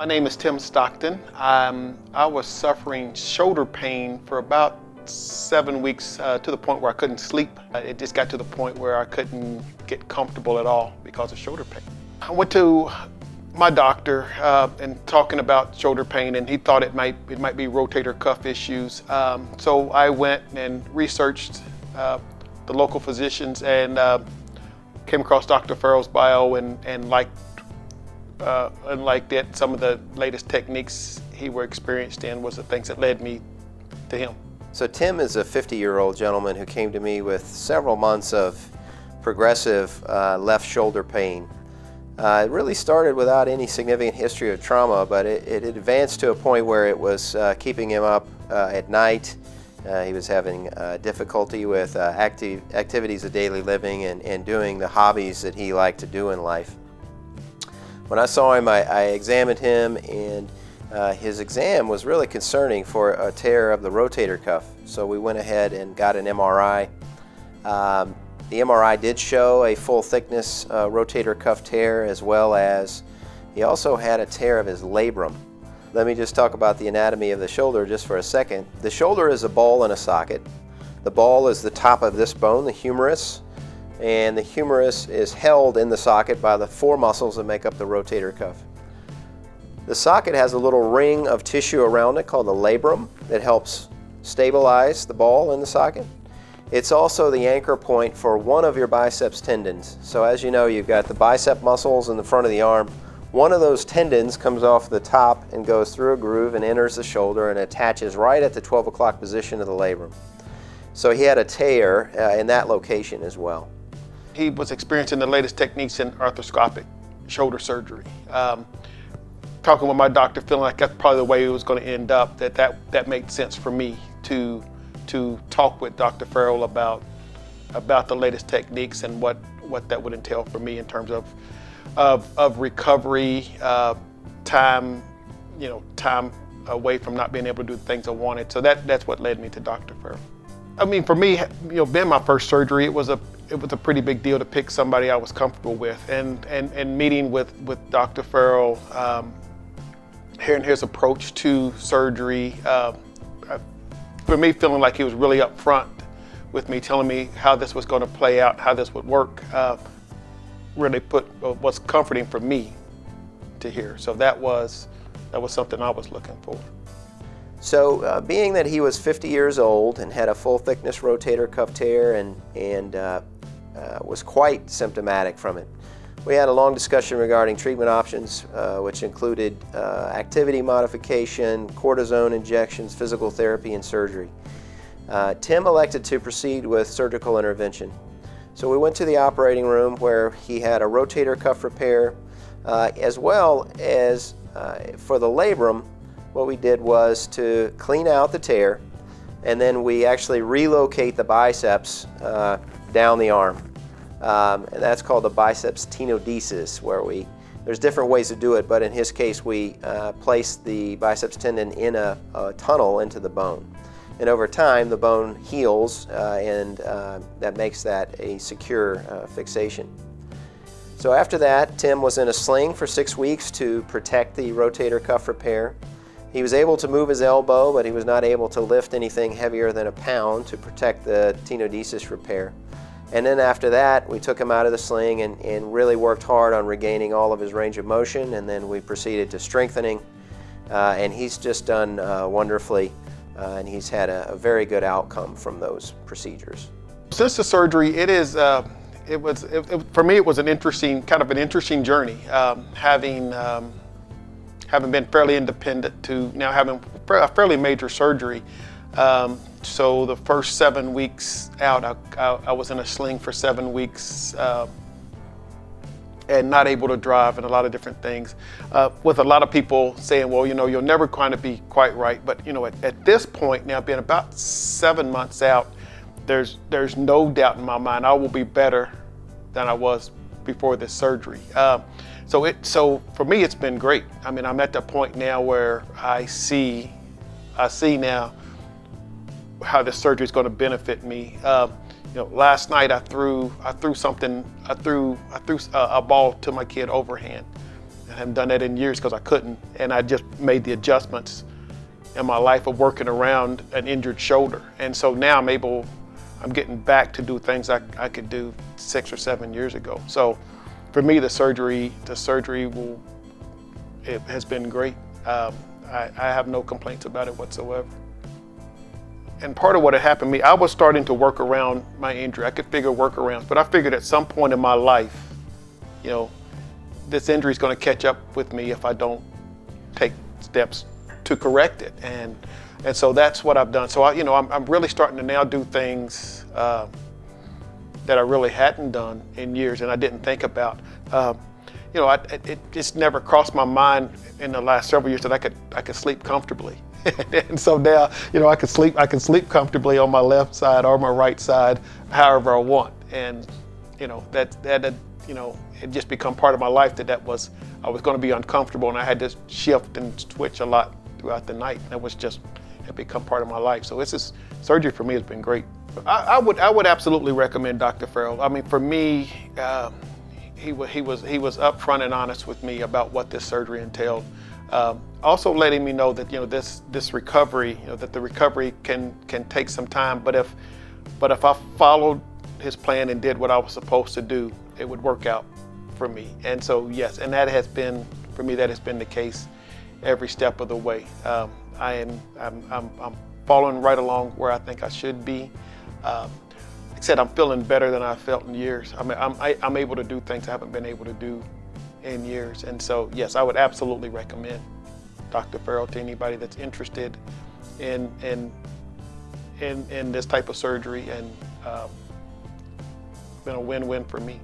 My name is Tim Stockton. I was suffering shoulder pain for about 7 weeks to the point where I couldn't sleep. It just got to the point where I couldn't get comfortable at all because of shoulder pain. I went to my doctor and talking about shoulder pain, and he thought it might be rotator cuff issues. So I went and researched the local physicians and came across Dr. Farrell's bio and liked it. Some of the latest techniques he were experienced in was the things that led me to him. So Tim is a 50-year-old gentleman who came to me with several months of progressive left shoulder pain. It really started without any significant history of trauma, but it advanced to a point where it was keeping him up at night. He was having difficulty with activities of daily living and doing the hobbies that he liked to do in life. When I saw him, I examined him, and his exam was really concerning for a tear of the rotator cuff. So we went ahead and got an MRI. The MRI did show a full thickness rotator cuff tear, as well as he also had a tear of his labrum. Let me just talk about the anatomy of the shoulder just for a second. The shoulder is a ball in a socket. The ball is the top of this bone, the humerus, and the humerus is held in the socket by the four muscles that make up the rotator cuff. The socket has a little ring of tissue around it called the labrum that helps stabilize the ball in the socket. It's also the anchor point for one of your biceps tendons. So as you know, you've got the bicep muscles in the front of the arm. One of those tendons comes off the top and goes through a groove and enters the shoulder and attaches right at the 12 o'clock position of the labrum. So he had a tear in that location as well. He was experiencing the latest techniques in arthroscopic shoulder surgery. Talking with my doctor, feeling like that's probably the way it was going to end up, that made sense for me to talk with Dr. Farrell about the latest techniques and what that would entail for me in terms of recovery, time away from not being able to do the things I wanted. So that's what led me to Dr. Farrell. I mean, for me, being my first surgery, it was a pretty big deal to pick somebody I was comfortable with, and meeting with Dr. Farrell, hearing his approach to surgery, for me, feeling like he was really upfront with me, telling me how this was going to play out, how this would work, really was comforting for me to hear. So that was something I was looking for. So being that he was 50 years old and had a full thickness rotator cuff tear and was quite symptomatic from it, we had a long discussion regarding treatment options, which included activity modification, cortisone injections, physical therapy, and surgery. Tim elected to proceed with surgical intervention. So we went to the operating room where he had a rotator cuff repair, as well as for the labrum. What we did was to clean out the tear, and then we actually relocate the biceps down the arm. And that's called the biceps tenodesis, where there's different ways to do it, but in his case we place the biceps tendon in a tunnel into the bone. And over time the bone heals and that makes that a secure fixation. So after that, Tim was in a sling for 6 weeks to protect the rotator cuff repair. He was able to move his elbow, but he was not able to lift anything heavier than a pound to protect the tenodesis repair. And then after that, we took him out of the sling and really worked hard on regaining all of his range of motion, and then we proceeded to strengthening. And he's just done wonderfully, and he's had a very good outcome from those procedures. Since the surgery, for me it was an interesting journey, having been fairly independent to now having a fairly major surgery. So the first 7 weeks out, I was in a sling for 7 weeks and not able to drive and a lot of different things. With a lot of people saying, well, you'll never kind of be quite right. But at this point now, being about 7 months out, there's no doubt in my mind I will be better than I was before this surgery. So for me, it's been great. I mean, I'm at the point now where I see now how this surgery is going to benefit me. Last night I threw a ball to my kid overhand, I haven't done that in years because I couldn't, and I just made the adjustments in my life of working around an injured shoulder. And so now I'm getting back to do things I could do 6 or 7 years ago. So for me, the surgery it has been great. I have no complaints about it whatsoever. And part of what had happened to me, I was starting to work around my injury. I could figure workarounds, but I figured at some point in my life, this injury is going to catch up with me if I don't take steps to correct it. And so that's what I've done. So I'm really starting to now do things that I really hadn't done in years and I didn't think about. It just never crossed my mind in the last several years that I could sleep comfortably. And so now, I can sleep comfortably on my left side or my right side, however I want. And it just become part of my life I was going to be uncomfortable, and I had to shift and switch a lot throughout the night. That had become part of my life. So surgery for me has been great. I would absolutely recommend Dr. Farrell. I mean, for me, he was upfront and honest with me about what this surgery entailed. Also letting me know that this recovery, that the recovery can take some time, but if I followed his plan and did what I was supposed to do, it would work out for me. And so yes, and that has been the case every step of the way. I'm following right along where I think I should be. Like I said, I'm feeling better than I've felt in years. I mean, I'm able to do things I haven't been able to do in years. And so yes, I would absolutely recommend Dr. Farrell to anybody that's interested in this type of surgery, and been a win-win for me.